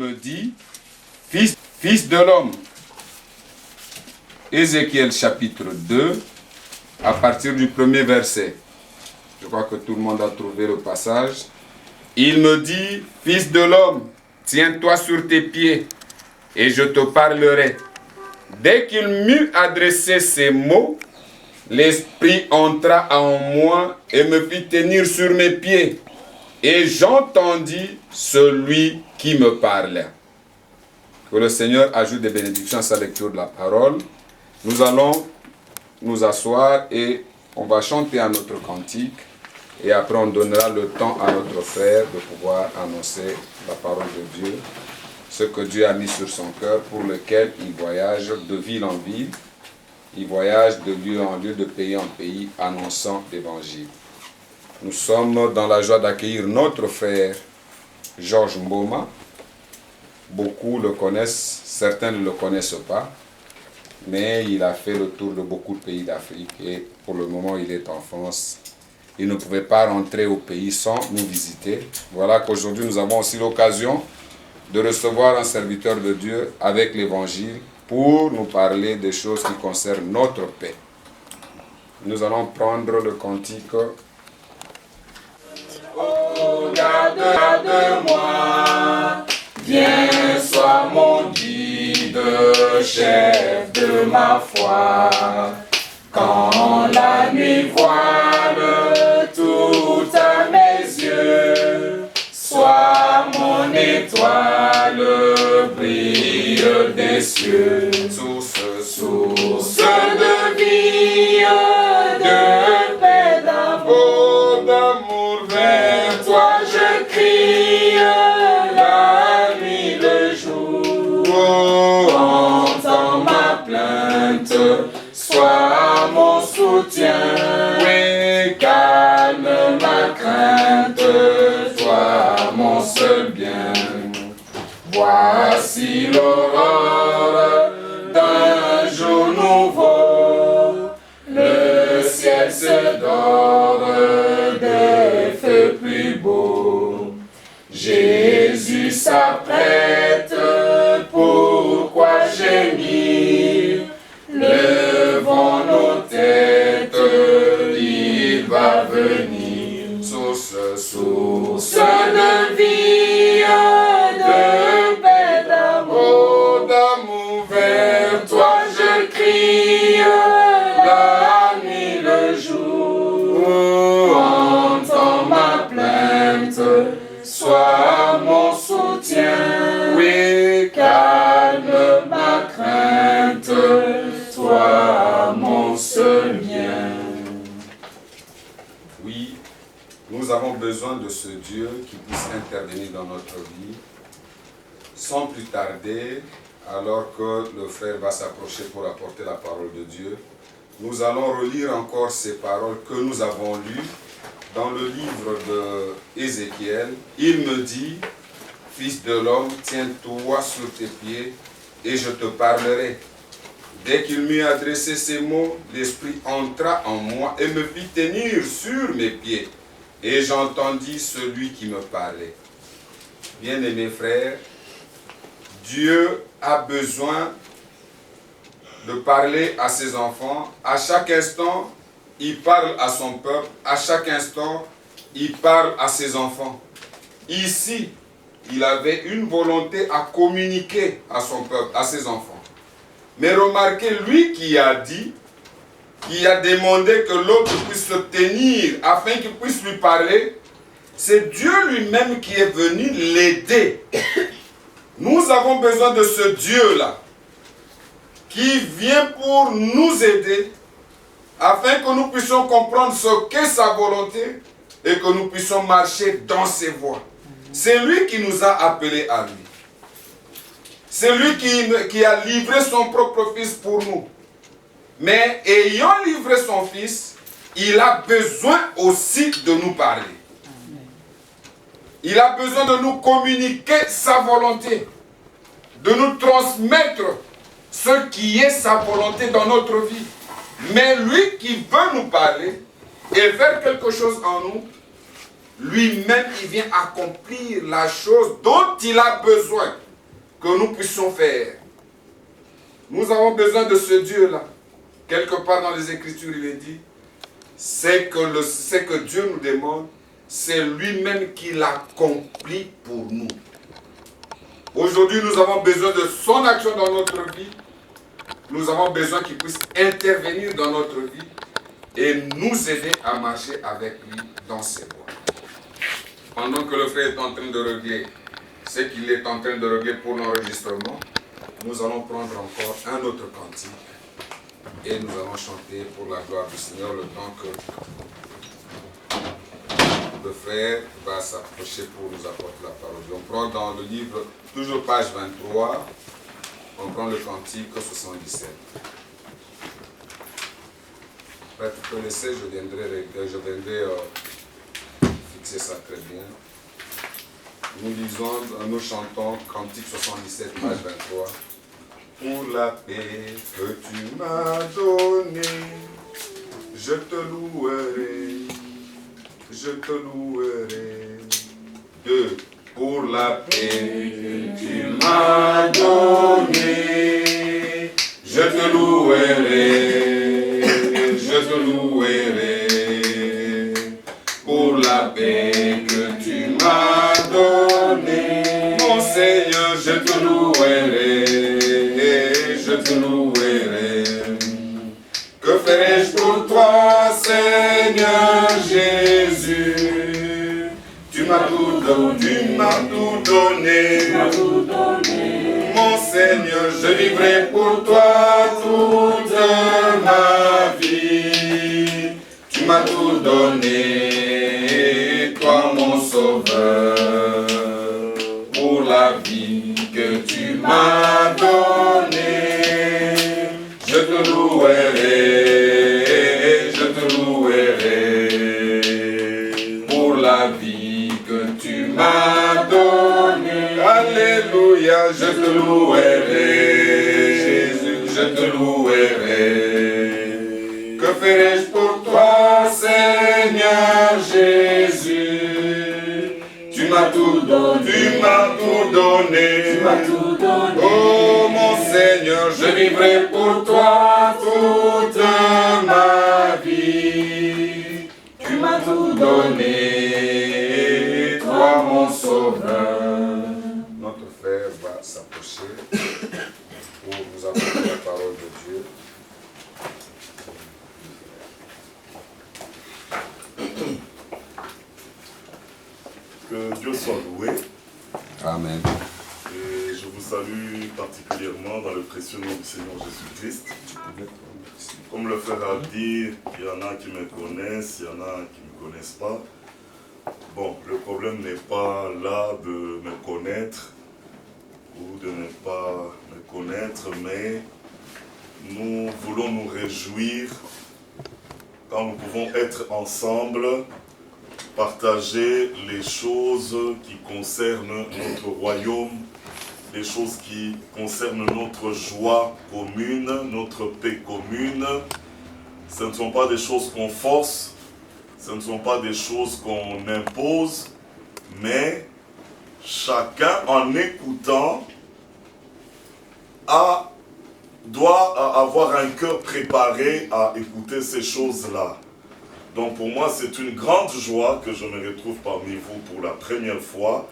me dit, fils de l'homme. Ézéchiel chapitre 2, à partir du premier verset. Je crois que tout le monde a trouvé le passage. Il me dit, fils de l'homme, tiens-toi sur tes pieds, et je te parlerai. Dès qu'il m'eut adressé ces mots, l'Esprit entra en moi et me fit tenir sur mes pieds. Et j'entendis celui qui me parlait. Que le Seigneur ajoute des bénédictions à sa lecture de la parole. Nous allons nous asseoir et on va chanter à notre cantique. Et après on donnera le temps à notre frère de pouvoir annoncer la parole de Dieu. Ce que Dieu a mis sur son cœur, pour lequel il voyage de ville en ville. Il voyage de lieu en lieu, de pays en pays, annonçant l'évangile. Nous sommes dans la joie d'accueillir notre frère Georges Mboma. Beaucoup le connaissent, certains ne le connaissent pas, mais il a fait le tour de beaucoup de pays d'Afrique et pour le moment il est en France. Il ne pouvait pas rentrer au pays sans nous visiter. Voilà qu'aujourd'hui nous avons aussi l'occasion de recevoir un serviteur de Dieu avec l'évangile pour nous parler des choses qui concernent notre paix. Nous allons prendre le cantique. Oh, garde-moi, viens, sois mon guide, chef de ma foi. Quand la nuit voile tout à mes yeux, sois mon étoile, brille des cieux. Source de vie, de paix, d'amour, vers toi je crie la nuit, le jour. Entends ma plainte, sois mon soutien. Oui, calme ma crainte, sois mon seul bien. Voici l'aurore d'un jour nouveau, le ciel se dore des feux plus beaux. Jésus s'apprête, pourquoi gémir? Levons nos têtes, il va venir. Source de vie, de paix, d'amour, vers toi je crie la nuit, le jour. Entends ma plainte, sois mon soutien. Oui, calme ma crainte, toi mon seul bien. Oui, nous avons besoin de ce Dieu qui puisse intervenir dans notre vie. Sans plus tarder, alors que le frère va s'approcher pour apporter la parole de Dieu, nous allons relire encore ces paroles que nous avons lues dans le livre d'Ézéchiel. Il me dit, fils de l'homme, tiens-toi sur tes pieds et je te parlerai. Dès qu'il m'eut adressé ces mots, l'Esprit entra en moi et me fit tenir sur mes pieds. Et j'entendis celui qui me parlait. Bien-aimés frères, Dieu a besoin de parler à ses enfants. À chaque instant, il parle à son peuple. À chaque instant, il parle à ses enfants. Ici, il avait une volonté à communiquer à son peuple, à ses enfants. Mais remarquez, lui qui a dit, qui a demandé que l'autre puisse se tenir afin qu'il puisse lui parler, c'est Dieu lui-même qui est venu l'aider. Nous avons besoin de ce Dieu-là, qui vient pour nous aider, afin que nous puissions comprendre ce qu'est sa volonté et que nous puissions marcher dans ses voies. C'est lui qui nous a appelés à lui. C'est lui qui a livré son propre fils pour nous. Mais ayant livré son fils, il a besoin aussi de nous parler. Il a besoin de nous communiquer sa volonté, de nous transmettre ce qui est sa volonté dans notre vie. Mais lui qui veut nous parler et faire quelque chose en nous, lui-même, il vient accomplir la chose dont il a besoin que nous puissions faire. Nous avons besoin de ce Dieu-là. Quelque part dans les Écritures, il est dit, c'est que Dieu nous demande, c'est lui-même qui l'accomplit pour nous. Aujourd'hui, nous avons besoin de son action dans notre vie. Nous avons besoin qu'il puisse intervenir dans notre vie et nous aider à marcher avec lui dans ses voies. Pendant que le frère est en train de régler ce qu'il est en train de régler pour l'enregistrement, nous allons prendre encore un autre cantique et nous allons chanter pour la gloire du Seigneur le temps que le frère va s'approcher pour nous apporter la parole. On prend dans le livre, toujours page 23, on prend le cantique 77. Après, tu peux laisser, je viendrai fixer ça très bien. Nous chantons cantique 77, page 23. Pour la paix que tu m'as donnée, je te louerai. Je te louerai. 2. Pour la paix que tu m'as donnée, je te louerai. Je te louerai. Pour la paix que tu m'as donnée, mon Seigneur, je te louerai. Je te louerai. Que ferai-je pour toi, Seigneur Jésus? Tu m'as tout donné. Mon Seigneur, je vivrai pour toi toute ma vie. Tu m'as tout donné, toi mon sauveur. Pour la vie que tu m'as donnée, je te louerai. Je te louerai. Pour la vie que tu m'as donnée. Alléluia, je te louerai. Jésus, je te louerai. Que ferai-je pour toi, Seigneur Jésus? Tu m'as tout donné. Tu m'as tout donné. Oh mon Seigneur, je vivrai pour toi toute ma vie. Tu m'as tout donné, toi mon sauveur. Notre frère va s'approcher pour nous apporter la parole de Dieu. Que Dieu soit loué. Amen. Et je vous salue particulièrement dans le précieux nom du Seigneur Jésus-Christ. Comme le frère a dit, il y en a qui me connaissent, il y en a qui ne me connaissent pas. Bon, le problème n'est pas là de me connaître ou de ne pas me connaître, mais nous voulons nous réjouir quand nous pouvons être ensemble, partager les choses qui concernent notre royaume, les choses qui concernent notre joie commune, notre paix commune. Ce ne sont pas des choses qu'on force, ce ne sont pas des choses qu'on impose, mais chacun en écoutant doit avoir un cœur préparé à écouter ces choses-là. Donc pour moi, c'est une grande joie que je me retrouve parmi vous pour la première fois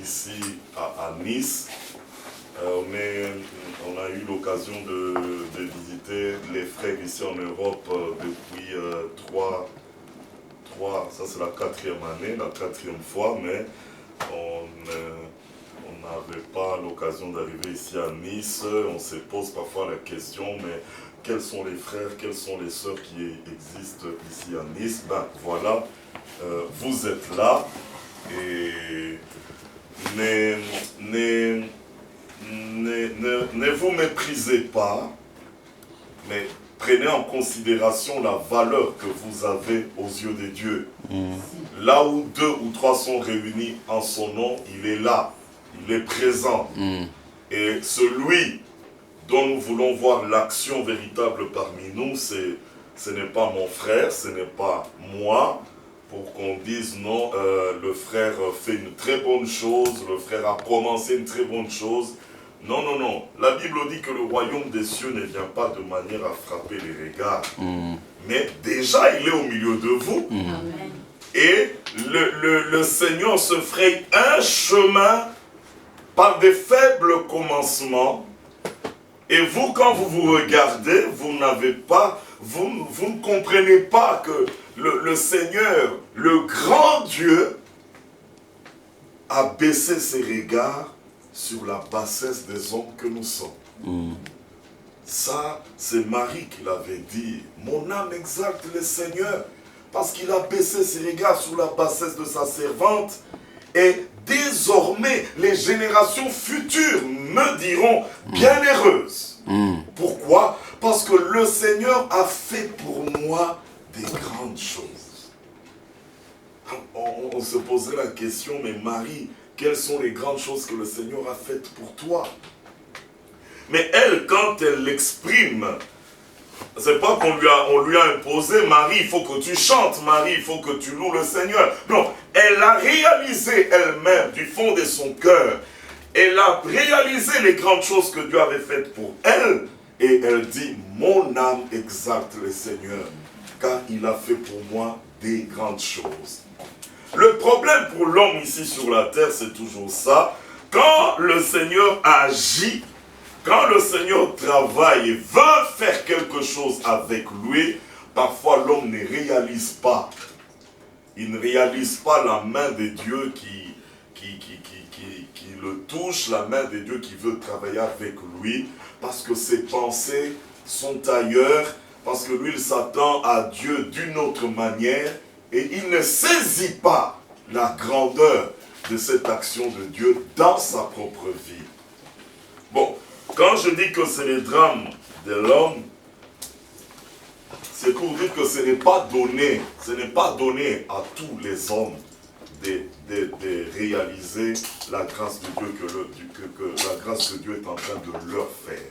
ici à Nice. On a eu l'occasion de visiter les frères ici en Europe depuis ça c'est la 4e année, la 4e fois, mais on n'avait pas l'occasion d'arriver ici à Nice. On se pose parfois la question, mais quels sont les frères, quelles sont les sœurs qui existent ici à Nice? Ben voilà, vous êtes là et ne vous méprisez pas, mais prenez en considération la valeur que vous avez aux yeux de Dieu. Là où 2 ou 3 sont réunis en son nom, il est là, il est présent. Et celui dont nous voulons voir l'action véritable parmi nous, ce n'est pas mon frère, ce n'est pas moi, pour qu'on dise non, le frère fait une très bonne chose, le frère a commencé une très bonne chose. Non, non, non. La Bible dit que le royaume des cieux ne vient pas de manière à frapper les regards. Mais déjà, il est au milieu de vous. Amen. Et le Seigneur se fraye un chemin par des faibles commencements. Et vous, quand vous vous regardez, vous n'avez pas, vous ne comprenez pas que le Seigneur, le grand Dieu, a baissé ses regards sur la bassesse des hommes que nous sommes. Ça, c'est Marie qui l'avait dit. Mon âme exalte le Seigneur, parce qu'il a baissé ses regards sur la bassesse de sa servante. Et désormais, les générations futures me diront bienheureuse. Pourquoi? Parce que le Seigneur a fait pour moi des grandes choses. On se poserait la question, mais Marie, quelles sont les grandes choses que le Seigneur a faites pour toi? Mais elle, quand elle l'exprime, c'est pas qu'on lui a imposé, Marie, il faut que tu chantes, Marie, il faut que tu loues le Seigneur. Non, elle a réalisé elle-même, du fond de son cœur, elle a réalisé les grandes choses que Dieu avait faites pour elle, et elle dit, mon âme exalte le Seigneur, car il a fait pour moi des grandes choses. Le problème pour l'homme ici sur la terre, c'est toujours ça. Quand le Seigneur agit, quand le Seigneur travaille et veut faire quelque chose avec lui, parfois l'homme ne réalise pas. Il ne réalise pas la main de Dieu qui le touche, la main de Dieu qui veut travailler avec lui, parce que ses pensées sont ailleurs, parce que lui, il s'attend à Dieu d'une autre manière, et il ne saisit pas la grandeur de cette action de Dieu dans sa propre vie. Bon, quand je dis que c'est le drame de l'homme, c'est pour dire que ce n'est pas donné à tous les hommes de réaliser la grâce de Dieu, la grâce que Dieu est en train de leur faire.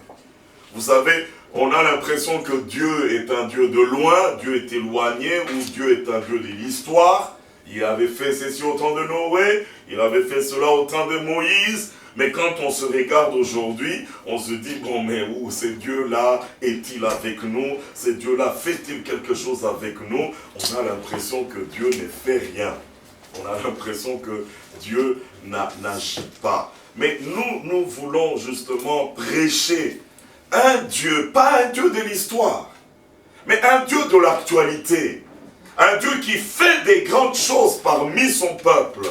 Vous savez, on a l'impression que Dieu est un Dieu de loin, Dieu est éloigné, ou Dieu est un Dieu de l'histoire. Il avait fait ceci au temps de Noé, il avait fait cela au temps de Moïse. Mais quand on se regarde aujourd'hui, on se dit, bon, mais où ce Dieu-là est-il avec nous? Ce Dieu-là fait-il quelque chose avec nous? On a l'impression que Dieu ne fait rien. On a l'impression que Dieu n'agit pas. Mais nous voulons justement prêcher un Dieu, pas un Dieu de l'histoire, mais un Dieu de l'actualité. Un Dieu qui fait des grandes choses parmi son peuple.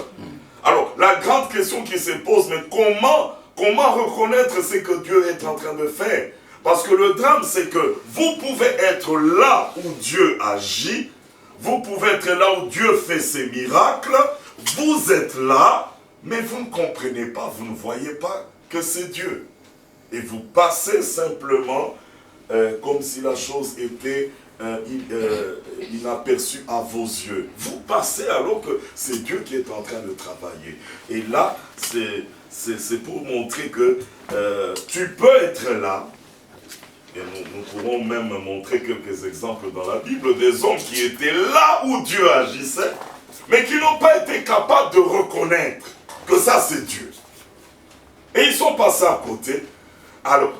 Alors, la grande question qui se pose, mais comment reconnaître ce que Dieu est en train de faire? Parce que le drame, c'est que vous pouvez être là où Dieu agit, vous pouvez être là où Dieu fait ses miracles, vous êtes là, mais vous ne comprenez pas, vous ne voyez pas que c'est Dieu. Et vous passez simplement comme si la chose était inaperçue à vos yeux. Vous passez alors que c'est Dieu qui est en train de travailler. Et là, c'est pour montrer que tu peux être là. Et nous pourrons même montrer quelques exemples dans la Bible des hommes qui étaient là où Dieu agissait, mais qui n'ont pas été capables de reconnaître que ça c'est Dieu. Et ils sont passés à côté. Alors,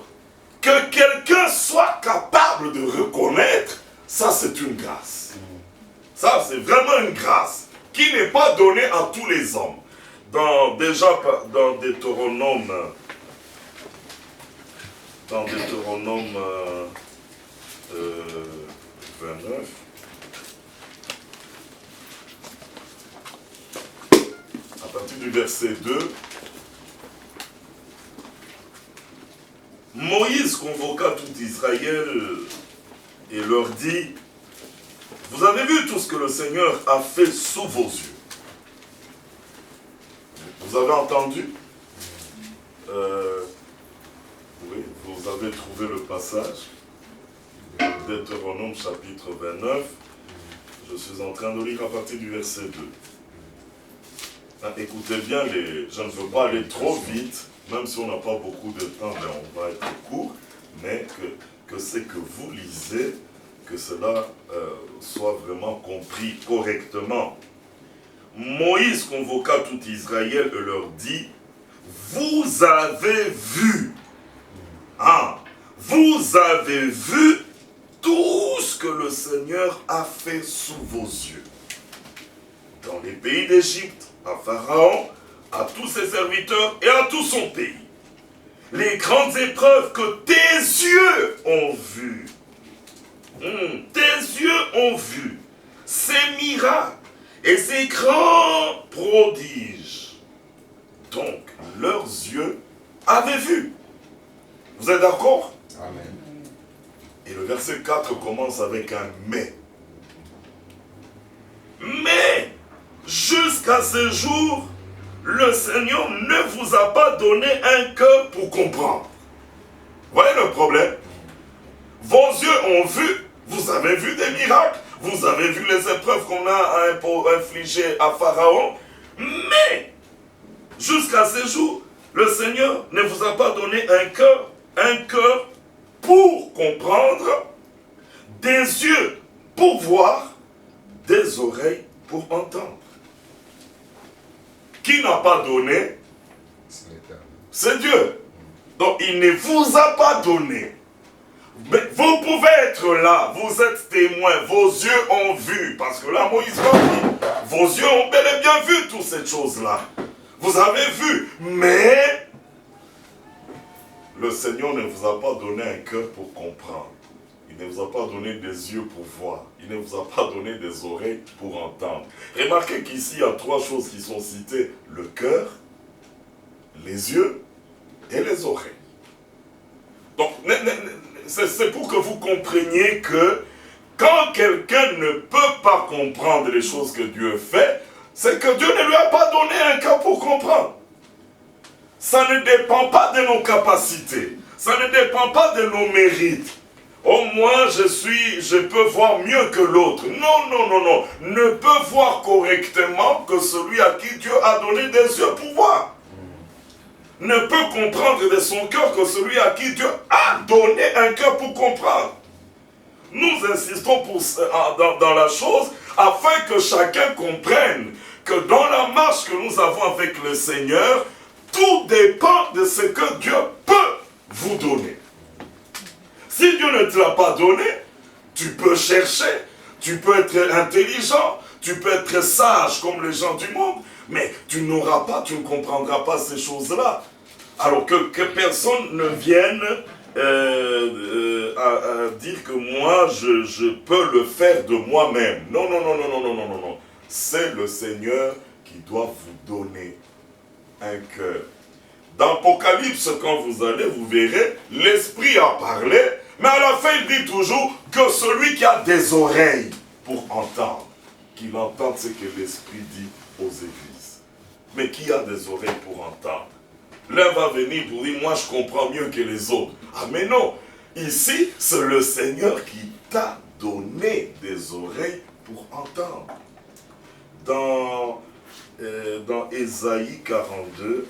que quelqu'un soit capable de reconnaître, ça c'est une grâce. Ça c'est vraiment une grâce qui n'est pas donnée à tous les hommes. Déjà dans Deutéronome 29, à partir du verset 2, Moïse convoqua tout Israël et leur dit, vous avez vu tout ce que le Seigneur a fait sous vos yeux. Vous avez entendu? Oui, vous avez trouvé le passage. Deutéronome chapitre 29. Je suis en train de lire à partir du verset 2. Écoutez bien, je ne veux pas aller trop vite, même si on n'a pas beaucoup de temps, mais on va être court, mais que ce que vous lisez, que cela soit vraiment compris correctement. Moïse convoqua tout Israël et leur dit, vous avez vu Ah, vous avez vu tout ce que le Seigneur a fait sous vos yeux. Dans les pays d'Égypte, à Pharaon, à tous ses serviteurs et à tout son pays. Les grandes épreuves que tes yeux ont vues. Tes yeux ont vu ces miracles et ces grands prodiges. Donc, leurs yeux avaient vu. Vous êtes d'accord? Amen. Et le verset 4 commence avec un « mais ». Mais, jusqu'à ce jour, le Seigneur ne vous a pas donné un cœur pour comprendre. Vous voyez le problème? Vos yeux ont vu, vous avez vu des miracles, vous avez vu les épreuves qu'on a infligées à Pharaon, mais, jusqu'à ce jour, le Seigneur ne vous a pas donné un cœur pour comprendre, des yeux pour voir, des oreilles pour entendre. Qui n'a pas donné? C'est Dieu. Donc il ne vous a pas donné. Mais vous pouvez être là, vous êtes témoin, vos yeux ont vu, parce que là Moïse va dire, vos yeux ont bel et bien vu toutes ces choses-là. Vous avez vu, mais le Seigneur ne vous a pas donné un cœur pour comprendre. Il ne vous a pas donné des yeux pour voir. Il ne vous a pas donné des oreilles pour entendre. Remarquez qu'ici, il y a trois choses qui sont citées. Le cœur, les yeux et les oreilles. Donc, c'est pour que vous compreniez que quand quelqu'un ne peut pas comprendre les choses que Dieu fait, c'est que Dieu ne lui a pas donné un cœur pour comprendre. Ça ne dépend pas de nos capacités. Ça ne dépend pas de nos mérites. Oh, moi, je peux voir mieux que l'autre. Non. Ne peut voir correctement que celui à qui Dieu a donné des yeux pour voir. Ne peut comprendre de son cœur que celui à qui Dieu a donné un cœur pour comprendre. Nous insistons dans la chose afin que chacun comprenne que dans la marche que nous avons avec le Seigneur, tout dépend de ce que Dieu peut vous donner. Si Dieu ne te l'a pas donné, tu peux chercher, tu peux être intelligent, tu peux être sage comme les gens du monde, mais tu n'auras pas, tu ne comprendras pas ces choses-là. Alors que personne ne vienne à dire que moi, je peux le faire de moi-même. Non. C'est le Seigneur qui doit vous donner un cœur. Dans l'Apocalypse, quand vous allez, vous verrez, l'Esprit a parlé, mais à la fin, il dit toujours que celui qui a des oreilles pour entendre, qu'il entende ce que l'Esprit dit aux églises. Mais qui a des oreilles pour entendre? L'un va venir pour dire, moi je comprends mieux que les autres. Ah mais non, ici, c'est le Seigneur qui t'a donné des oreilles pour entendre. Dans Ésaïe 42,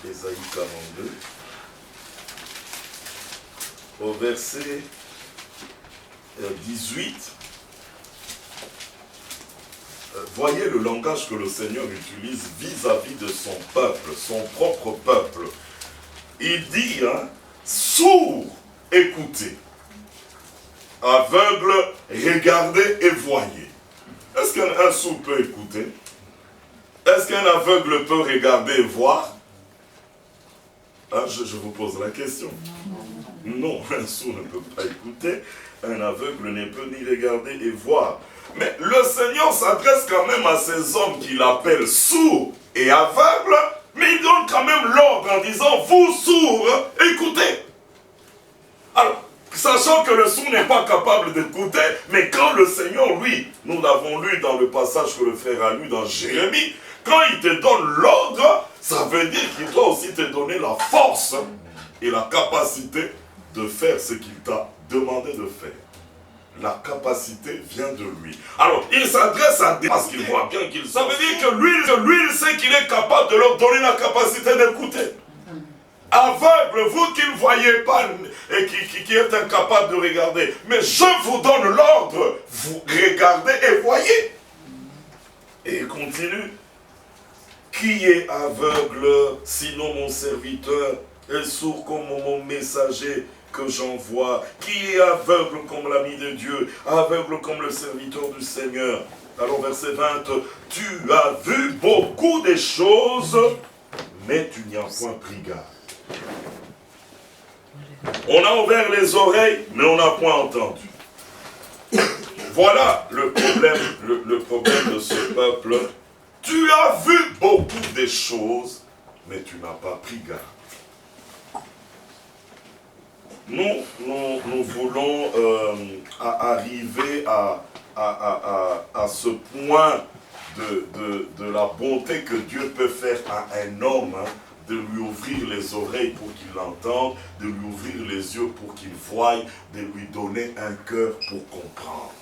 Ésaïe 42, au verset 18, voyez le langage que le Seigneur utilise vis-à-vis de son peuple, son propre peuple. Il dit, sourd, écoutez, aveugle, regardez et voyez. Est-ce qu'un sourd peut écouter? Est-ce qu'un aveugle peut regarder et voir? Je vous pose la question. Non, un sourd ne peut pas écouter, un aveugle ne peut ni regarder et voir. Mais le Seigneur s'adresse quand même à ces hommes qu'il appelle sourds et aveugles, mais il donne quand même l'ordre en disant, vous sourds, écoutez. Alors, sachant que le sourd n'est pas capable d'écouter, mais quand le Seigneur, lui, nous l'avons lu dans le passage que le frère a lu dans Jérémie, quand il te donne l'ordre, ça veut dire qu'il doit aussi te donner la force et la capacité de faire ce qu'il t'a demandé de faire. La capacité vient de lui. Alors, il s'adresse à Dieu parce qu'il voit bien qu'il... Ça veut dire que lui, il sait qu'il est capable de leur donner la capacité d'écouter. Aveugle, vous qui ne voyez pas et qui êtes incapable de regarder, mais je vous donne l'ordre, vous regardez et voyez. continue. Qui est aveugle, sinon mon serviteur, et sourd comme mon messager que j'envoie? Qui est aveugle comme l'ami de Dieu, aveugle comme le serviteur du Seigneur? Alors verset 20, tu as vu beaucoup de choses, mais tu n'y as point pris garde. On a ouvert les oreilles, mais on n'a point entendu. Voilà le problème de ce peuple. Tu as vu beaucoup de choses, mais tu n'as pas pris garde. Nous voulons arriver à ce point de la bonté que Dieu peut faire à un homme, hein, de lui ouvrir les oreilles pour qu'il l'entende, de lui ouvrir les yeux pour qu'il voie, de lui donner un cœur pour comprendre.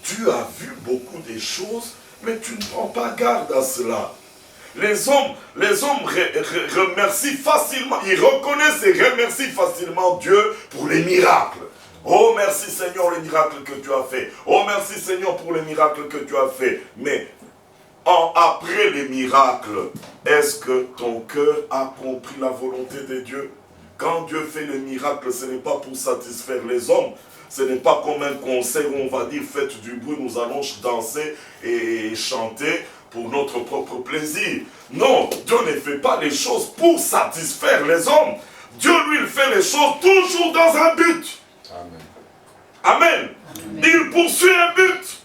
Tu as vu beaucoup de choses, mais tu ne prends pas garde à cela. Les hommes remercient facilement, ils reconnaissent et remercient facilement Dieu pour les miracles. Oh merci Seigneur les miracles que tu as fait. Oh merci Seigneur pour les miracles que tu as fait. Mais après les miracles, est-ce que ton cœur a compris la volonté de Dieu? Quand Dieu fait le miracle, ce n'est pas pour satisfaire les hommes. Ce n'est pas comme un concert où on va dire faites du bruit, nous allons danser et chanter pour notre propre plaisir. Non, Dieu ne fait pas les choses pour satisfaire les hommes. Dieu, lui, il fait les choses toujours dans un but. Amen. Amen. Amen. Il poursuit un but.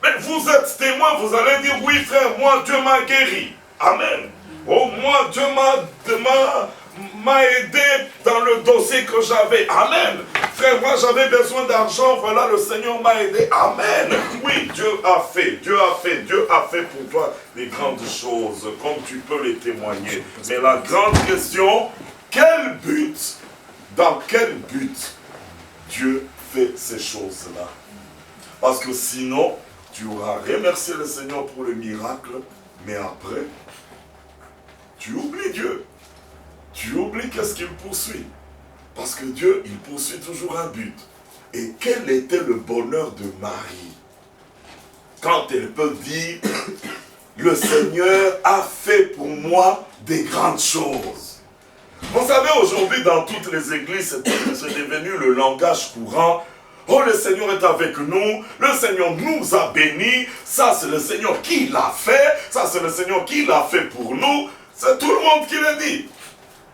Mais vous êtes témoin, vous allez dire, oui frère, moi Dieu m'a guéri. Amen. Oh, moi Dieu m'a aidé dans le dossier que j'avais. Amen. Frère, moi j'avais besoin d'argent, voilà le Seigneur m'a aidé. Amen. Oui, Dieu a fait pour toi des grandes choses, comme tu peux les témoigner. Mais la grande question, quel but, dans quel but Dieu fait ces choses-là? Parce que sinon, tu auras remercié le Seigneur pour le miracle, mais après, tu oublies Dieu. Tu oublies qu'est-ce qu'il poursuit. Parce que Dieu, il poursuit toujours un but. Et quel était le bonheur de Marie quand elle peut dire, le Seigneur a fait pour moi des grandes choses. Vous savez, aujourd'hui, dans toutes les églises, c'est devenu le langage courant. Oh, le Seigneur est avec nous, le Seigneur nous a bénis, ça c'est le Seigneur qui l'a fait, ça c'est le Seigneur qui l'a fait pour nous. C'est tout le monde qui le dit.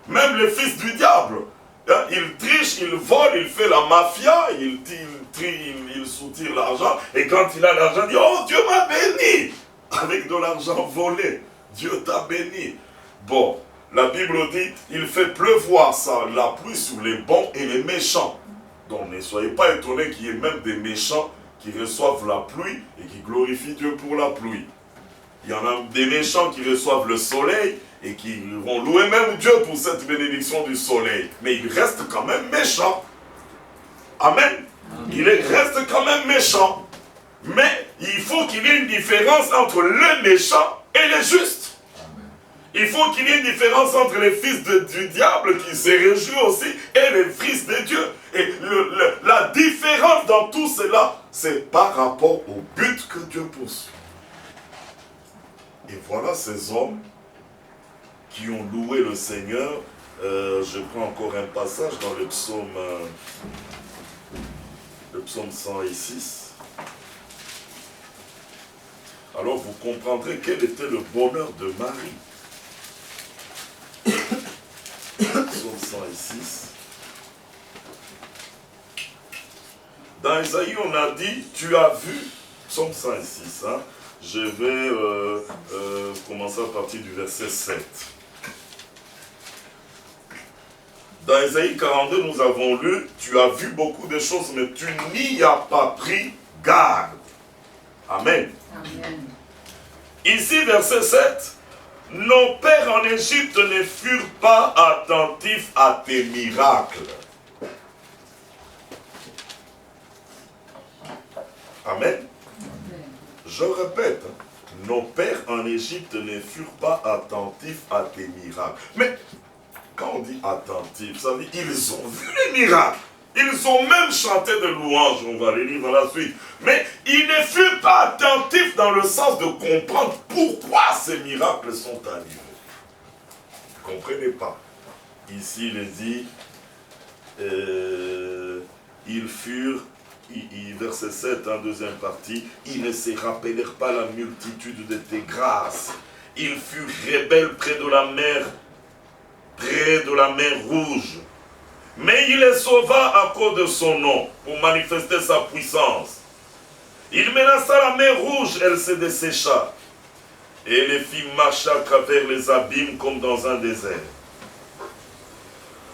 Même les fils du diable. Il triche, il vole, il fait la mafia, il soutire l'argent, et quand il a l'argent, il dit, oh Dieu m'a béni. Avec de l'argent volé, Dieu t'a béni. Bon, la Bible dit, il fait pleuvoir la pluie sur les bons et les méchants. Donc ne soyez pas étonnés qu'il y ait même des méchants qui reçoivent la pluie et qui glorifient Dieu pour la pluie. Il y en a des méchants qui reçoivent le soleil et qui vont louer même Dieu pour cette bénédiction du soleil. Mais il reste quand même méchant. Amen. Il reste quand même méchant. Mais il faut qu'il y ait une différence entre le méchant et le juste. Il faut qu'il y ait une différence entre les fils du diable qui se réjouissent aussi et les fils de Dieu. Et la différence dans tout cela, c'est par rapport au but que Dieu poursuit. Et voilà ces hommes qui ont loué le Seigneur. Je prends encore un passage dans le psaume 106. Alors vous comprendrez quel était le bonheur de Marie. Psaume 106. Dans Isaïe, on a dit, tu as vu, psaume 106, hein, je vais commencer à partir du verset 7. Dans Isaïe 42, nous avons lu, tu as vu beaucoup de choses, mais tu n'y as pas pris garde. Amen. Amen. Ici, verset 7, nos pères en Égypte ne furent pas attentifs à tes miracles. Amen. Je répète, nos pères en Égypte ne furent pas attentifs à tes miracles. Mais quand on dit attentifs, ça veut dire qu'ils ont vu les miracles. Ils ont même chanté de louanges, on va les lire dans la suite. Mais ils ne furent pas attentifs dans le sens de comprendre pourquoi ces miracles sont arrivés. Vous ne comprenez pas. Ici, il est dit, ils furent, verset 7, deuxième partie, ils ne se rappelèrent pas la multitude de tes grâces. Ils furent rebelles près de la mer rouge. Mais il les sauva à cause de son nom, pour manifester sa puissance. Il menaça la mer rouge, elle se dessécha. Et les fit marcher à travers les abîmes comme dans un désert.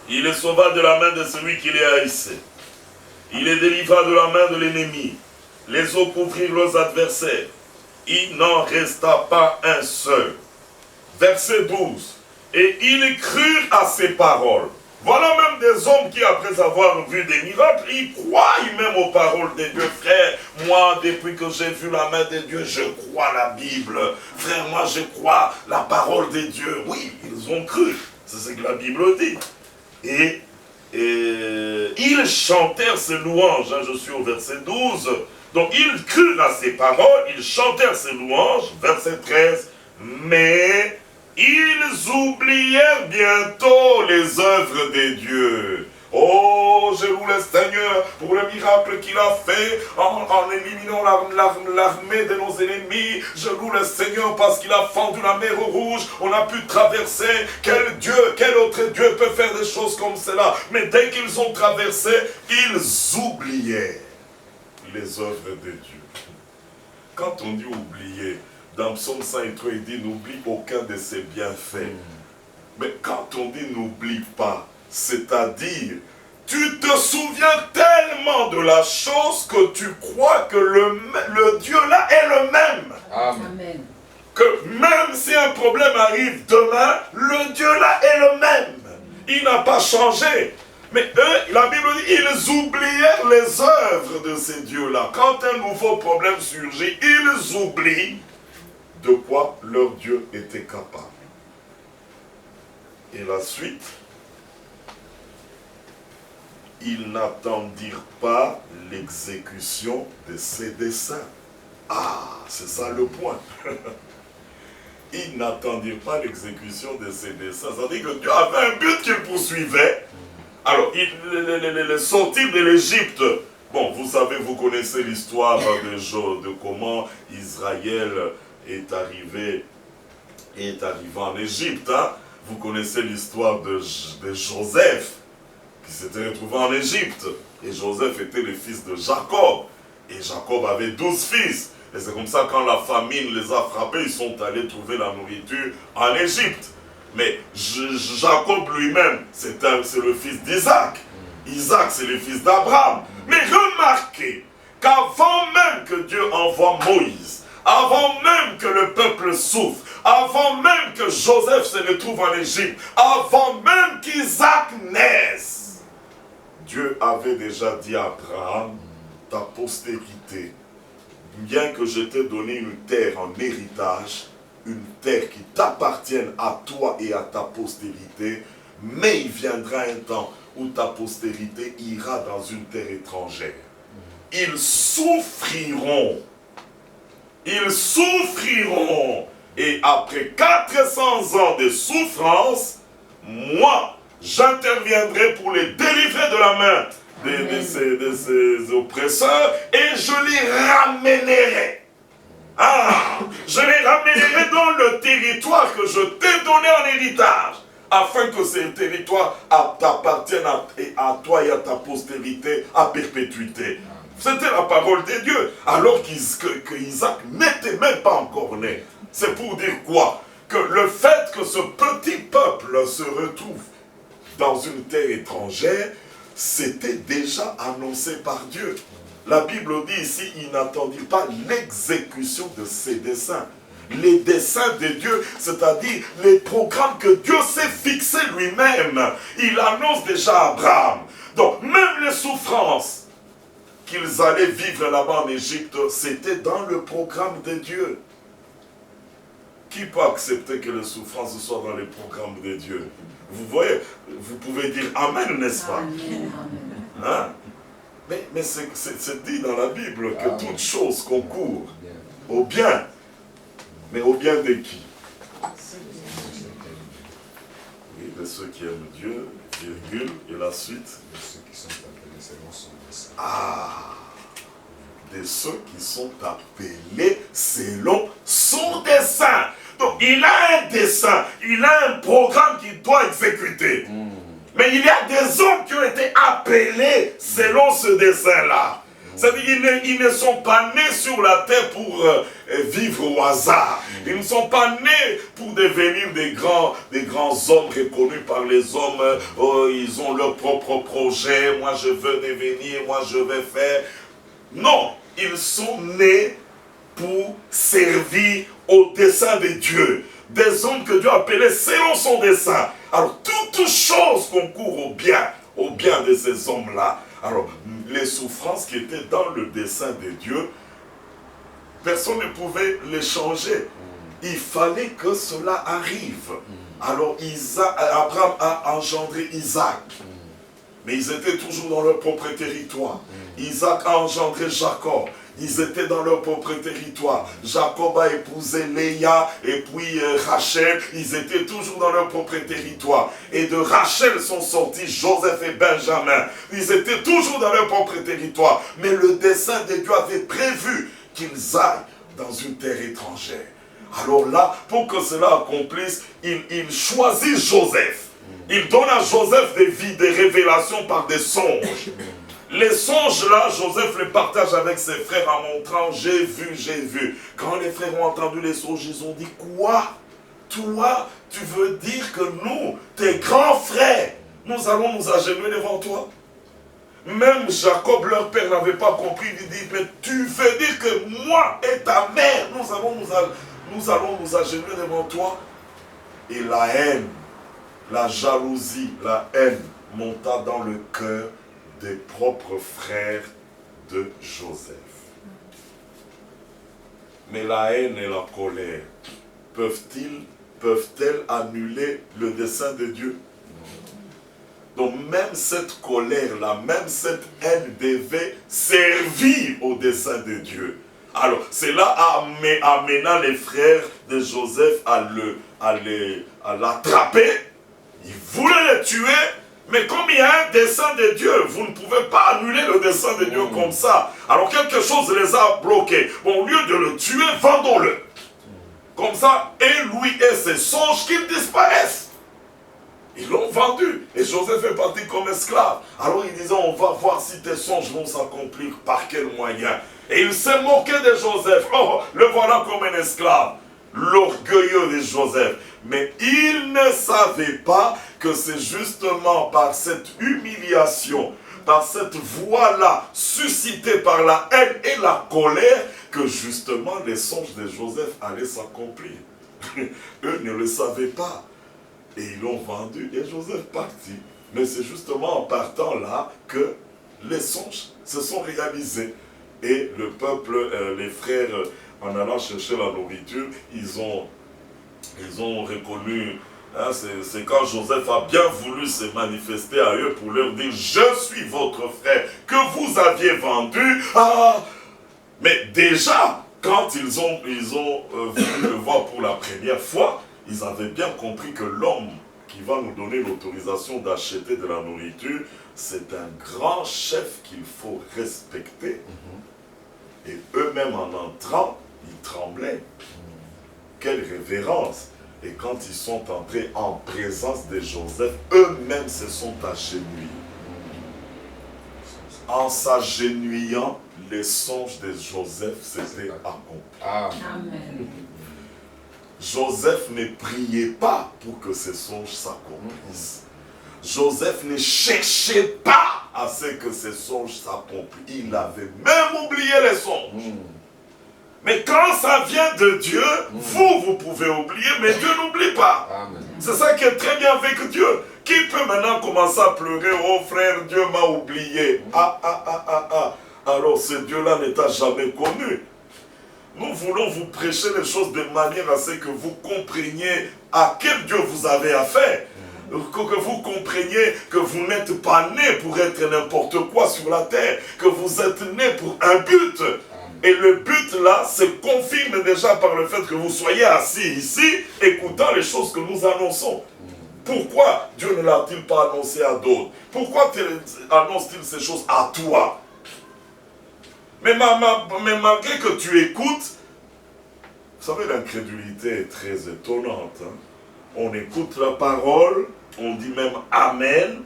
Il les sauva de la main de celui qui les haïssait. Il les délivra de la main de l'ennemi. Les eaux couvrirent leurs adversaires. Il n'en resta pas un seul. Verset 12. Et ils crurent à ses paroles. Voilà même des hommes qui, après avoir vu des miracles, ils croient même aux paroles de Dieu. Frère, moi, depuis que j'ai vu la main de Dieu, je crois la Bible. Frère, moi, je crois la parole de Dieu. Oui, ils ont cru. C'est ce que la Bible dit. Et ils chantèrent ses louanges. Je suis au verset 12. Donc, ils crurent à ses paroles, ils chantèrent ses louanges. Verset 13. Mais ils oublièrent bientôt les œuvres de Dieu. Oh, je loue le Seigneur pour le miracle qu'il a fait en éliminant l'armée de nos ennemis. Je loue le Seigneur parce qu'il a fendu la mer Rouge. On a pu traverser. Quel autre Dieu peut faire des choses comme cela? Mais dès qu'ils ont traversé, ils oublièrent les œuvres de Dieu. Quand on dit oublier, dans Psaume 103, il dit n'oublie aucun de ses bienfaits. Mais quand on dit n'oublie pas, c'est-à-dire, tu te souviens tellement de la chose que tu crois que le Dieu là est le même. Amen. Que même si un problème arrive demain, le Dieu là est le même. Il n'a pas changé. Mais eux, la Bible dit, ils oublièrent les œuvres de ces dieux-là. Quand un nouveau problème surgit, ils oublient de quoi leur Dieu était capable. Et la suite, ils n'attendirent pas l'exécution de ses desseins. Ah, c'est ça le point. Ils n'attendirent pas l'exécution de ses desseins. C'est-à-dire que Dieu avait un but qu'il poursuivait. Alors, le sortir de l'Égypte, bon, vous savez, vous connaissez l'histoire de comment Israël est arrivé en Égypte. Hein? Vous connaissez l'histoire de Joseph, qui s'était retrouvé en Égypte. Et Joseph était le fils de Jacob. Et Jacob avait 12 fils. Et c'est comme ça, quand la famine les a frappés, ils sont allés trouver la nourriture en Égypte. Mais Jacob lui-même, c'est le fils d'Isaac. Isaac, c'est le fils d'Abraham. Mais remarquez qu'avant même que Dieu envoie Moïse, avant même que le peuple souffre, avant même que Joseph se retrouve en Égypte, avant même qu'Isaac naisse, Dieu avait déjà dit à Abraham, ta postérité, bien que je t'ai donné une terre en héritage, une terre qui t'appartienne à toi et à ta postérité, mais il viendra un temps où ta postérité ira dans une terre étrangère. Ils souffriront. Ils souffriront. Et après 400 ans de souffrance, moi, j'interviendrai pour les délivrer de la main de ces oppresseurs et je les ramènerai. Ah, je les ramènerai dans le territoire que je t'ai donné en héritage, afin que ce territoire t'appartienne à toi et à ta postérité à perpétuité. C'était la parole de Dieu, alors qu'Isaac n'était même pas encore né. C'est pour dire quoi? Que le fait que ce petit peuple se retrouve dans une terre étrangère, c'était déjà annoncé par Dieu. La Bible dit ici, il n'attendit pas l'exécution de ses desseins. Les desseins de Dieu, c'est-à-dire les programmes que Dieu s'est fixés lui-même. Il annonce déjà à Abraham. Donc, même les souffrances qu'ils allaient vivre là-bas en Égypte, c'était dans le programme de Dieu. Qui peut accepter que les souffrances soient dans le programme de Dieu? Vous voyez, vous pouvez dire Amen, n'est-ce pas? Amen. Hein? Mais c'est dit dans la Bible que toute chose concourt au bien. Mais au bien de qui? Oui, de ceux qui aiment Dieu, virgule, et la suite. De ceux qui sont appelés selon son dessein. Ah, de ceux qui sont appelés selon son dessein. Donc il a un dessein, il a un programme qu'il doit exécuter. Mais il y a des hommes qui ont été appelés selon ce dessein-là. C'est-à-dire qu'ils ne sont pas nés sur la terre pour vivre au hasard. Ils ne sont pas nés pour devenir des grands hommes reconnus par les hommes. Ils ont leur propre projet. Moi, je veux devenir, moi, je vais faire. Non, ils sont nés pour servir au dessein de Dieu. Des hommes que Dieu a appelés selon son dessein. Alors, toute chose concourt au bien de ces hommes-là. Alors, les souffrances qui étaient dans le dessein de Dieu, personne ne pouvait les changer. Il fallait que cela arrive. Alors, Abraham a engendré Isaac. Mais ils étaient toujours dans leur propre territoire. Isaac a engendré Jacob. Ils étaient dans leur propre territoire. Jacob a épousé Léa et puis Rachel. Ils étaient toujours dans leur propre territoire. Et de Rachel sont sortis Joseph et Benjamin. Ils étaient toujours dans leur propre territoire. Mais le dessein de Dieu avait prévu qu'ils aillent dans une terre étrangère. Alors là, pour que cela accomplisse, il choisit Joseph. Il donne à Joseph des révélations par des songes. Les songes là, Joseph les partage avec ses frères en montrant, j'ai vu, j'ai vu. Quand les frères ont entendu les songes, ils ont dit, quoi? Toi, tu veux dire que nous, tes grands frères, nous allons nous agenouiller devant toi? Même Jacob, leur père, n'avait pas compris. Il dit, mais tu veux dire que moi et ta mère, nous allons nous agenouiller devant toi? Et la haine, la jalousie, la haine monta dans le cœur des propres frères de Joseph. Mais la haine et la colère, peuvent-elles annuler le dessein de Dieu? Donc même cette colère-là, même cette haine devait servir au dessein de Dieu. Alors cela amena les frères de Joseph à l'attraper. Ils voulaient le tuer. Mais comme il y a un dessein de Dieu, vous ne pouvez pas annuler le dessein de Dieu comme ça. Alors quelque chose les a bloqués. Bon, au lieu de le tuer, vendons-le. Comme ça, et lui et ses songes qu'ils disparaissent. Ils l'ont vendu. Et Joseph est parti comme esclave. Alors il disait, on va voir si tes songes vont s'accomplir, par quel moyen. Et il s'est moqué de Joseph. Oh, le voilà comme un esclave. L'orgueilleux de Joseph. Mais il ne savait pas que c'est justement par cette humiliation, par cette voix-là, suscitée par la haine et la colère, que justement les songes de Joseph allaient s'accomplir. Eux ne le savaient pas. Et ils l'ont vendu et Joseph partit. Mais c'est justement en partant là que les songes se sont réalisés. Et le peuple, les frères, en allant chercher la nourriture, ils ont reconnu, hein, c'est quand Joseph a bien voulu se manifester à eux pour leur dire, je suis votre frère que vous aviez vendu. Ah, mais déjà, quand ils ont voulu le voir pour la première fois, ils avaient bien compris que l'homme qui va nous donner l'autorisation d'acheter de la nourriture, c'est un grand chef qu'il faut respecter. Et eux-mêmes en entrant, ils tremblaient. Quelle révérence! Et quand ils sont entrés en présence de Joseph, eux-mêmes se sont agenouillés. En s'agenouillant, les songes de Joseph s'étaient accomplis. Amen. Joseph ne priait pas pour que ces songes s'accomplissent. Joseph ne cherchait pas à ce que ces songes s'accomplissent. Il avait même oublié les songes. Mais quand ça vient de Dieu, vous pouvez oublier, mais Dieu n'oublie pas. C'est ça qui est très bien avec Dieu. Qui peut maintenant commencer à pleurer, oh frère, Dieu m'a oublié. Alors ce Dieu-là ne t'a jamais connu. Nous voulons vous prêcher les choses de manière à ce que vous compreniez à quel Dieu vous avez affaire. que vous compreniez que vous n'êtes pas né pour être n'importe quoi sur la terre, que vous êtes né pour un but. Et le but là se confirme déjà par le fait que vous soyez assis ici, écoutant les choses que nous annonçons. Pourquoi Dieu ne l'a-t-il pas annoncé à d'autres? Pourquoi annonce-t-il ces choses à toi? Mais malgré que tu écoutes, vous savez, l'incrédulité est très étonnante. Hein? On écoute la parole, on dit même Amen,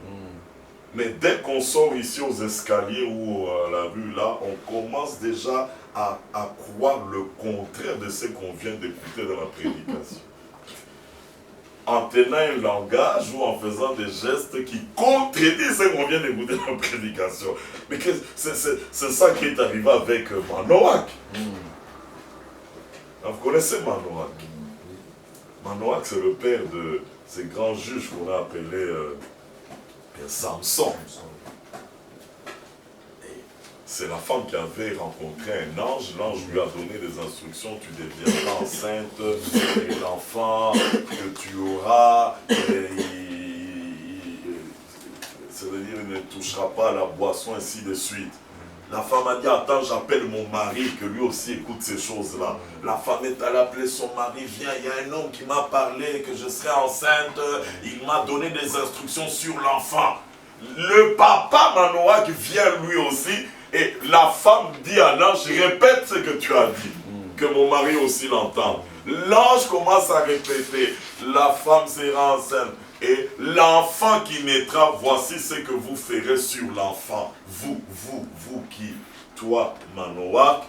mais dès qu'on sort ici aux escaliers ou à la rue, là, on commence déjà à croire le contraire de ce qu'on vient d'écouter dans la prédication. En tenant un langage ou en faisant des gestes qui contredisent ce qu'on vient d'écouter dans la prédication. Mais c'est ça qui est arrivé avec Manoach. Vous connaissez Manoach? Manoach, c'est le père de ces grands juges qu'on a appelés Samson. C'est la femme qui avait rencontré un ange. L'ange lui a donné des instructions. Tu deviendras enceinte, et l'enfant que tu auras, c'est-à-dire il ne touchera pas à la boisson, ainsi de suite. La femme a dit, attends, j'appelle mon mari, que lui aussi écoute ces choses-là. La femme est allée appeler son mari, viens, il y a un homme qui m'a parlé que je serai enceinte, il m'a donné des instructions sur l'enfant. Le papa Manoach vient lui aussi, et la femme dit à l'ange, répète ce que tu as dit, que mon mari aussi l'entende. L'ange commence à répéter, la femme sera enceinte. Et l'enfant qui naîtra, voici ce que vous ferez sur l'enfant. Vous qui, toi, Manoach,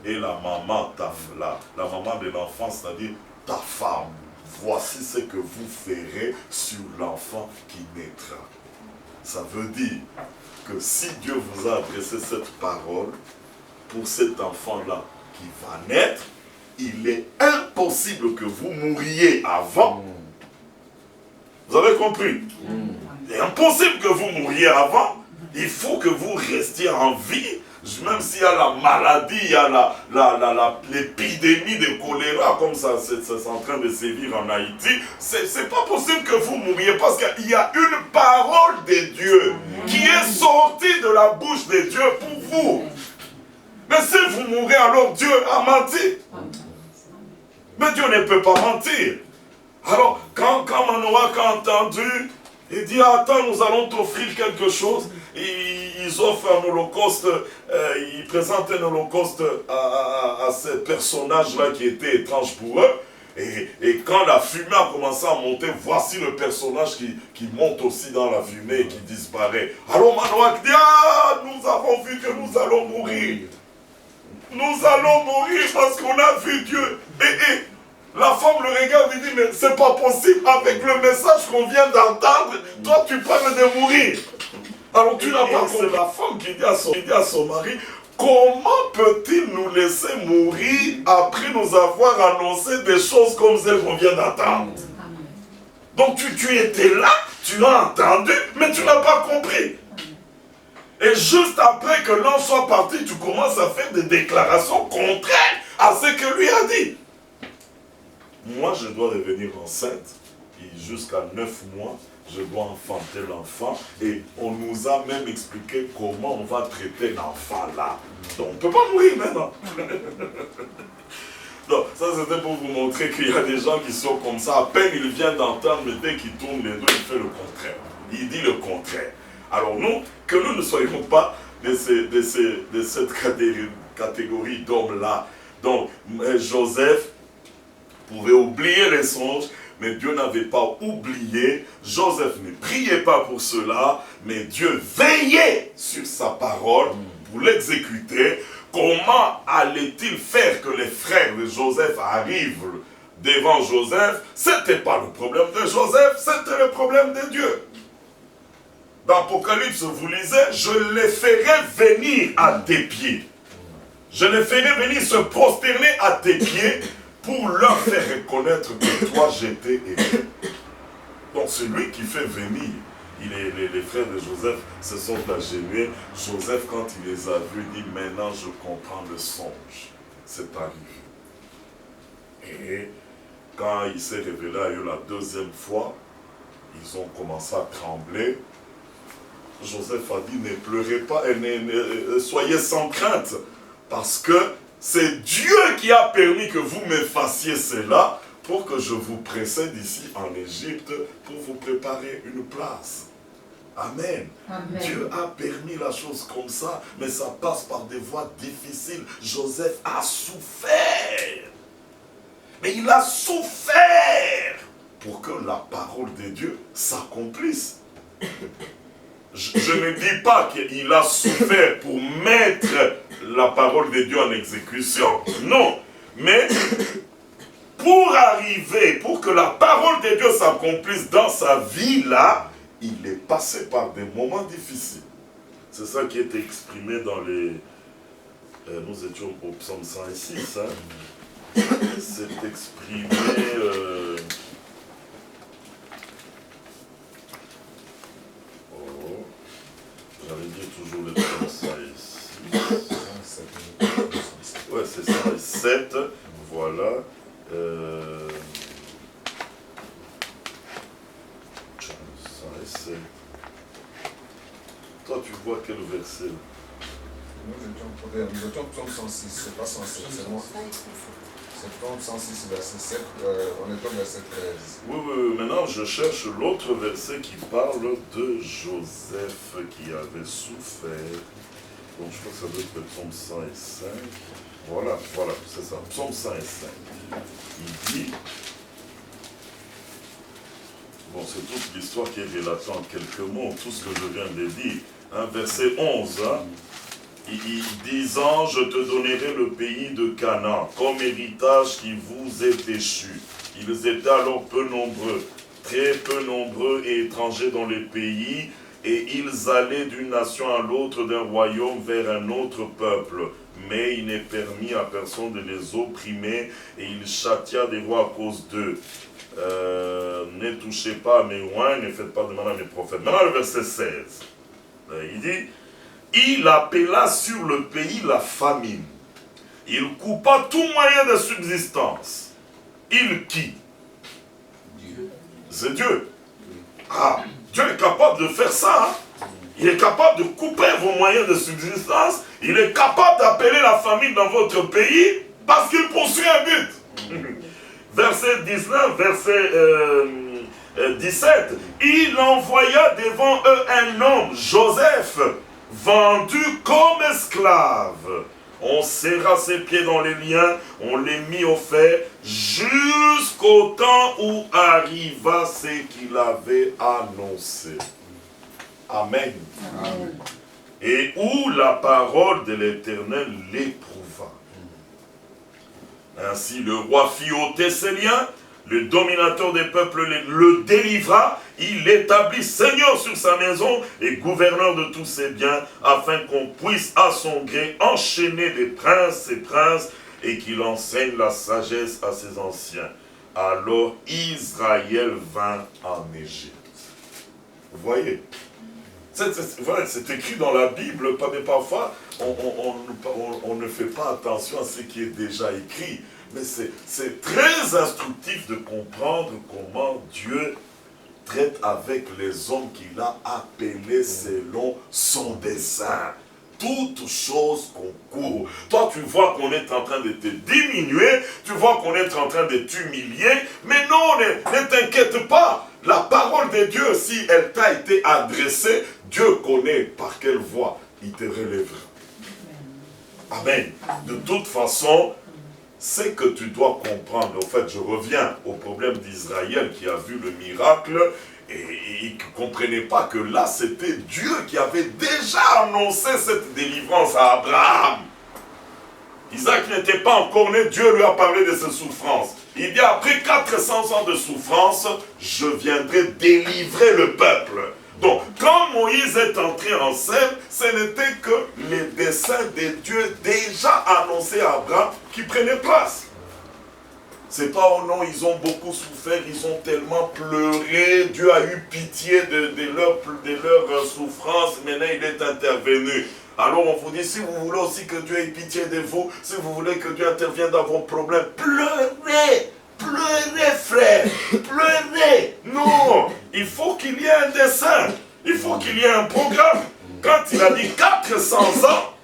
et la maman, la maman de l'enfant, c'est-à-dire ta femme. Voici ce que vous ferez sur l'enfant qui naîtra. Ça veut dire que si Dieu vous a adressé cette parole, pour cet enfant-là qui va naître, il est impossible que vous mouriez avant. Vous avez compris? Il est impossible que vous mouriez avant. Il faut que vous restiez en vie. Même s'il y a la maladie, il y a l'épidémie de choléra, comme ça c'est en train de sévir en Haïti, c'est pas possible que vous mouriez parce qu'il y a une parole de Dieu qui est sortie de la bouche de Dieu pour vous. Mais si vous mourrez, alors Dieu a menti. Mais Dieu ne peut pas mentir. Alors, quand Manoach a entendu, il dit, attends, nous allons t'offrir quelque chose. Ils offrent un holocauste, ils présentent un holocauste à ces personnages-là qui étaient étranges pour eux. Et quand la fumée a commencé à monter, voici le personnage qui monte aussi dans la fumée et qui disparaît. Alors Manoach dit, ah, nous avons vu que nous allons mourir. Nous allons mourir parce qu'on a vu Dieu. Et la femme le regarde et dit, mais c'est pas possible, avec le message qu'on vient d'entendre, toi tu parles de mourir. Alors tu n'as pas compris. C'est la femme qui dit à son mari, comment peut-il nous laisser mourir après nous avoir annoncé des choses comme celles qu'on vient d'entendre? Donc tu étais là, tu as entendu, mais tu n'as pas compris. Et juste après que l'ange soit parti, tu commences à faire des déclarations contraires à ce que lui a dit. Moi, je dois devenir enceinte, et jusqu'à 9 mois, je dois enfanter l'enfant, et on nous a même expliqué comment on va traiter l'enfant là. Donc, on ne peut pas mourir maintenant. Donc, ça c'était pour vous montrer qu'il y a des gens qui sont comme ça, à peine il vient d'entendre, mais dès qu'il tourne les doigts, il fait le contraire. Il dit le contraire. Alors nous, que nous ne soyons pas de cette catégorie d'hommes-là. Donc, Joseph pouvait oublier les songes, mais Dieu n'avait pas oublié. Joseph ne priait pas pour cela, mais Dieu veillait sur sa parole pour l'exécuter. Comment allait-il faire que les frères de Joseph arrivent devant Joseph? Ce n'était pas le problème de Joseph, c'était le problème de Dieu. Dans Apocalypse, vous lisez, je les ferai venir à tes pieds. Je les ferai venir se prosterner à tes pieds pour leur faire reconnaître que toi j'étais élu. Donc celui qui fait venir, les frères de Joseph se sont agenouillés. Joseph, quand il les a vus, dit, maintenant je comprends le songe. C'est arrivé. Et quand il s'est révélé à eux la deuxième fois, ils ont commencé à trembler. Joseph a dit, ne pleurez pas, soyez sans crainte, parce que c'est Dieu qui a permis que vous me fassiez cela, pour que je vous précède ici en Égypte, pour vous préparer une place. Amen. Amen. Dieu a permis la chose comme ça, mais ça passe par des voies difficiles. Joseph a souffert. Mais il a souffert pour que la parole de Dieu s'accomplisse. Je ne dis pas qu'il a souffert pour mettre la parole de Dieu en exécution. Non. Mais pour arriver, pour que la parole de Dieu s'accomplisse dans sa vie là, il est passé par des moments difficiles. C'est ça qui est exprimé dans les... nous étions au psaume 106. Hein. C'est exprimé... J'avais dit toujours le psaume 106. Ouais, c'est 107. Voilà. 107. Toi, tu vois quel verset? Nous étions psaume 106, c'est pas 107, c'est moi. C'est psaume 106, verset 7, on est au verset 13. Oui, maintenant je cherche l'autre verset qui parle de Joseph qui avait souffert. Donc je crois que ça doit être le psaume 105. Voilà, c'est ça, psaume 105. Il dit, bon, c'est toute l'histoire qui est relatée en quelques mots, tout ce que je viens de dire. Hein, verset 11, hein, disant, je te donnerai le pays de Canaan, comme héritage qui vous est échu. Ils étaient alors peu nombreux, très peu nombreux et étrangers dans les pays, et ils allaient d'une nation à l'autre, d'un royaume vers un autre peuple. Mais il n'est permis à personne de les opprimer, et il châtia des rois à cause d'eux. Ne touchez pas à mes oins, ne faites pas de mal à mes prophètes. Maintenant le verset 16, il dit, il appela sur le pays la famine. Il coupa tout moyen de subsistance. Il qui? Dieu. C'est Dieu. Ah, Dieu est capable de faire ça. Hein? Il est capable de couper vos moyens de subsistance. Il est capable d'appeler la famine dans votre pays parce qu'il poursuit un but. Verset 19, verset 17. Il envoya devant eux un homme, Joseph, vendu comme esclave. On serra ses pieds dans les liens, on les mit au fait, jusqu'au temps où arriva ce qu'il avait annoncé. Amen. Amen. Et où la parole de l'Éternel l'éprouva. Ainsi le roi fit ôter ses liens, le dominateur des peuples le délivra, il l'établit seigneur sur sa maison et gouverneur de tous ses biens, afin qu'on puisse à son gré enchaîner les princes et qu'il enseigne la sagesse à ses anciens. Alors Israël vint en Égypte. Vous voyez, c'est écrit dans la Bible, mais parfois on ne fait pas attention à ce qui est déjà écrit. Mais c'est très instructif de comprendre comment Dieu traite avec les hommes qu'il a appelés selon son dessein. Toutes choses concourent. Toi, tu vois qu'on est en train de te diminuer, tu vois qu'on est en train de t'humilier, mais non, ne t'inquiète pas. La parole de Dieu, si elle t'a été adressée, Dieu connaît par quelle voie il te relèvera. Amen. De toute façon, c'est que tu dois comprendre. En fait, je reviens au problème d'Israël qui a vu le miracle et il ne comprenait pas que là, c'était Dieu qui avait déjà annoncé cette délivrance à Abraham. Isaac n'était pas encore né, Dieu lui a parlé de ses souffrances. Il dit, après 400 ans de souffrance, je viendrai délivrer le peuple. Donc, quand Moïse est entré en scène, ce n'était que les desseins de Dieu déjà annoncés à Abraham qui prenaient place. C'est pas, oh non, ils ont beaucoup souffert, ils ont tellement pleuré, Dieu a eu pitié de leur souffrance, maintenant il est intervenu. Alors on vous dit, si vous voulez aussi que Dieu ait pitié de vous, si vous voulez que Dieu intervienne dans vos problèmes, pleurez, pleurez frère, pleurez. Non, il faut qu'il y ait un dessein. Il faut qu'il y ait un programme. Quand il a dit 400 ans,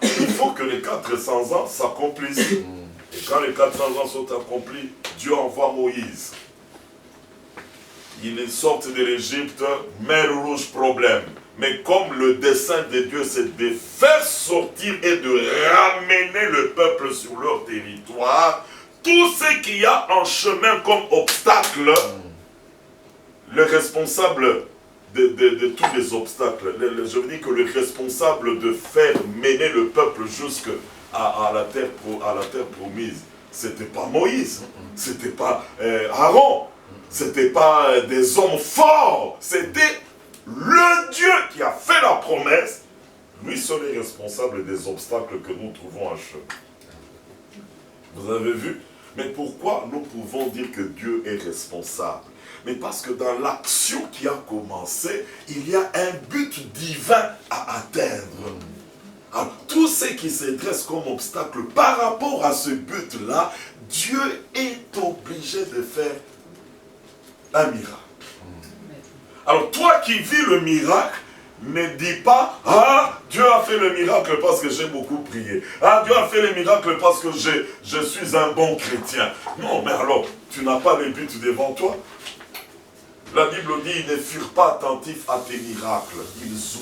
il faut que les 400 ans s'accomplissent. Et quand les 400 ans sont accomplis, Dieu envoie Moïse. Ils sortent de l'Égypte, mer rouge, problème. Mais comme le dessein de Dieu, c'est de faire sortir et de ramener le peuple sur leur territoire, tout ce qu'il y a en chemin comme obstacle, le responsable de tous les obstacles, je veux dire que le responsable de faire mener le peuple jusqu'à la terre promise, c'était pas Moïse, c'était pas Aaron, c'était pas des hommes forts, c'était le Dieu qui a fait la promesse. Lui seul est responsable des obstacles que nous trouvons en chemin. Vous avez vu? Mais pourquoi nous pouvons dire que Dieu est responsable? Mais parce que dans l'action qui a commencé, il y a un but divin à atteindre. Alors, tout ce qui se dresse comme obstacle par rapport à ce but-là, Dieu est obligé de faire un miracle. Alors, toi qui vis le miracle, ne dis pas, ah, Dieu a fait le miracle parce que j'ai beaucoup prié. Ah, Dieu a fait le miracle parce que je suis un bon chrétien. Non, mais alors, tu n'as pas le but devant toi. La Bible dit, ils ne furent pas attentifs à tes miracles. Ils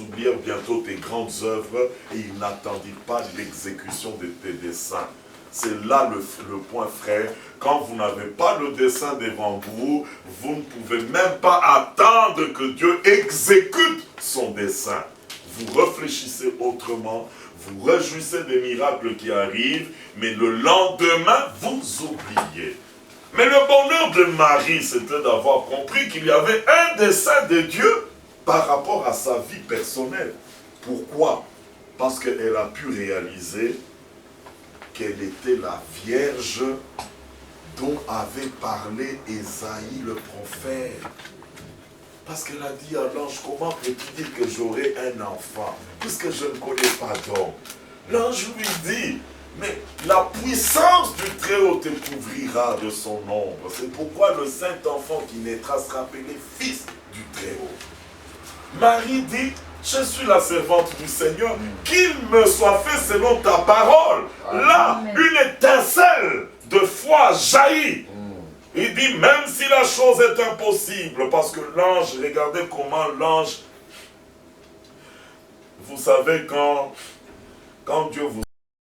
oublièrent bientôt tes grandes œuvres et ils n'attendirent pas l'exécution de tes desseins. C'est là le point, frère. Quand vous n'avez pas le dessein devant vous, vous ne pouvez même pas attendre que Dieu exécute son dessein. Vous réfléchissez autrement, vous réjouissez des miracles qui arrivent, mais le lendemain, vous oubliez. Mais le bonheur de Marie, c'était d'avoir compris qu'il y avait un dessein de Dieu par rapport à sa vie personnelle. Pourquoi? Parce qu'elle a pu réaliser qu'elle était la Vierge dont avait parlé Ésaïe le prophète. Parce qu'elle a dit à l'ange, comment peux-tu dire que j'aurai un enfant, puisque je ne connais pas d'homme? L'ange lui dit, mais la puissance du Très-Haut te couvrira de son ombre. C'est pourquoi le saint enfant qui naîtra sera appelé fils du Très-Haut. Marie dit, je suis la servante du Seigneur, qu'il me soit fait selon ta parole. Là, une étincelle de foi jaillit. Il dit, même si la chose est impossible, parce que l'ange, regardez comment l'ange, vous savez, quand Dieu vous